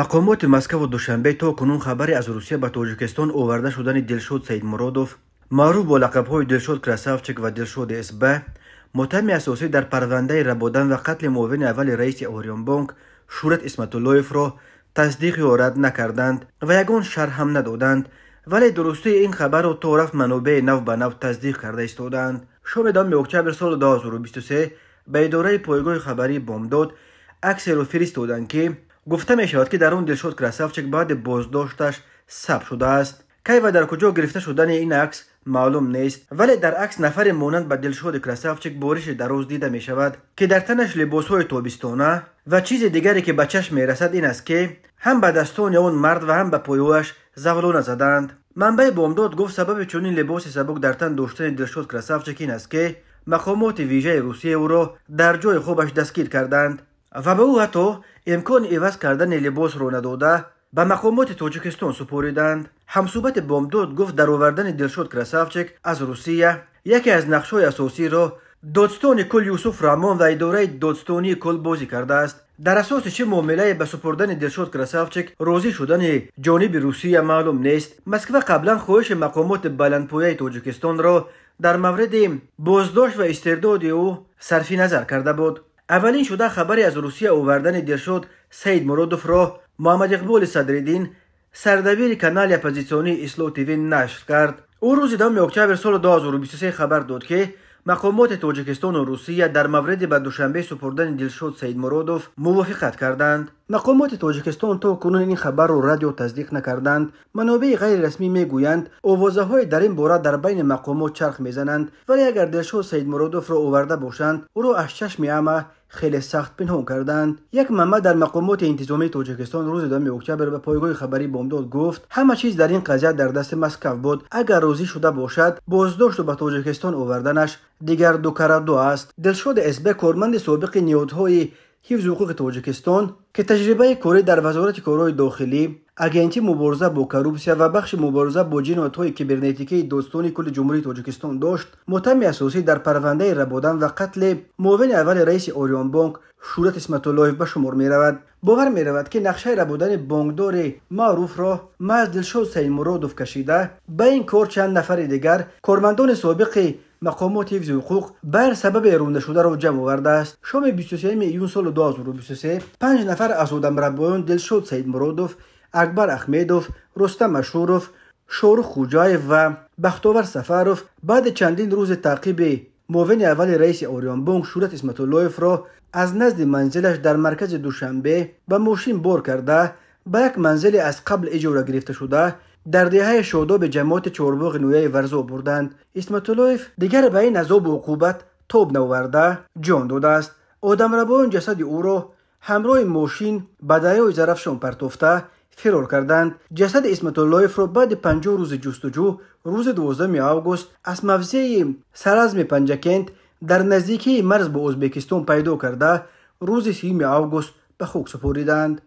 مقامات مسکو و دوشنبه تا کنون خبری از روسیه به تاجیکستان آورده شدن دلشاد سیدمرادوف، معروف با لقب‌های دلشاد کراسافچک و دلشاد اسبه، متهم اساسی در پرونده ربودن و قتل معاون اول رئیس اوریون بانک شورت اسمتالایف را تصدیق یا رد نکردند و یگان شرح هم ندادند، ولی درستی این خبر را طرف منابع نو به نو تصدیق کرده استادند. شام 10 اکتبر سال 2023 به اداره پایگاه خبری بامداد عکسی را فرستادند که گفته می شود که در آن دلشاد کراسافچک بعد بازداشتش ثبت شده است. کی و در کجا گرفته شدن این عکس معلوم نیست، ولی در عکس نفر مانند به دلشاد کراسافچک بارش دراز دیده می شود که در تنش لباس‌های تابستانه و چیز دیگری که به چشم می رسد این است که هم به دستان آن مرد و هم به پایه‌اش زغلول زدند. منبع بامداد گفت سبب چنین لباس سبک در تن داشتن دلشاد کراسافچک این است که مقامات ویژه روسیه او را در جای خوبش دستگیر کردند و به او حتی امکان عوض کردن لباس را نداده به مقامات تاجیکستان سپاریدند. همصحبت بامداد گفت در آوردن دلشاد کراسافچک از روسیه یکی از نقش‌های اساسی را دادستان کل یوسف رحمان و اداره دادستانی کل بازی کرده است. در اساس چه معامله به سپردن دلشاد کراسافچک راضی شدن جانب روسیه معلوم نیست. مسکو قبلا خواهش مقامات بلندپایه تاجیکستان را در مورد بازداشت و استرداد او صرف نظر کرده بود. اولین شده خبری از روسیه آوردن دلشاد سیدمرادوف را محمد اقبال صدرالدین سردبیر کانال اپوزیسیونی اصلاح تیوی نشر کرد. او روز 10 اکتبر سال 2023 خبر داد که مقامات تاجیکستان و روسیه در مورد به دوشنبه سپردن دلشاد سیدمرادوف موافقت کردند. مقامات تاجیکستان تا کنون این خبر را رد یا تصدیق نکردند. منابع غیر رسمی میگویند آوازه‌های در این باره در بین مقامات چرخ میزنند، ولی اگر دلشاد سیدمرادوف را آورده باشند او را از چشم عامه خیلی سخت پنهان کردند. یک منبع در مقامات انتظامی تاجیکستان روز 10 اکتبر به پایگاه خبری بامداد گفت همه چیز در این قضیه در دست مسکو بود. اگر راضی شده باشد بازداشت و به تاجیکستان آوردنش دیگر دو کار دو است. دلشاد اسبه کارمند سابق نهادهای حفظ حقوق تاجیکستان که تجربه کاری در وزارت کارهای داخلی، اگنتی مبارزه با کروپسیا و بخش مبارزه با جنایت‌های کیبرنتیکی دادستانی کل جمهوری تاجیکستان داشت، متهم اساسی در پرونده ربودن و قتل معاون اول رئیس اوریون بانک شورت اسمتالایف به شمار می رود. باور می رود که نقشه ربودن بانکدار معروف را از دلشاد سیدمرادوف کشیده. به این کار چند نفر دیگر کارمندان سابق مقامات حفظ حقوق بر سبب رانده شده را جمع آورده است. شام 23 ایون سال 2023 5 نفر از آدمربایان دلشاد سیدمرادوف، اکبر احمدوف، رستم اشوروف، شاروخ خوجایف و بختاور سفروف بعد چندین روز تعقیب معاون اول رئیس اوریون بانک شورت اسمتالایف را از نزد منزلش در مرکز دوشنبه به ماشین بار کرده به یک منزل از قبل اجاره گرفته شده در دهه شاداب جماعت چهارباغ نویه ورزا بردند. اسمتالایف دیگر به این عذاب و عقوبت تاب نآورده جان داده است. آدمربایان جسد او را همراه ماشین به دریای زرافشان پرتافته فرار کردند. جسد اسمتالایف را بعد 50 روز جستجو روز 12 آگوست از موضع سرازم پنجکند در نزدیکی مرز با ازبکستان پیدا کرده روز 30 آگوست به خاک سپاریدند.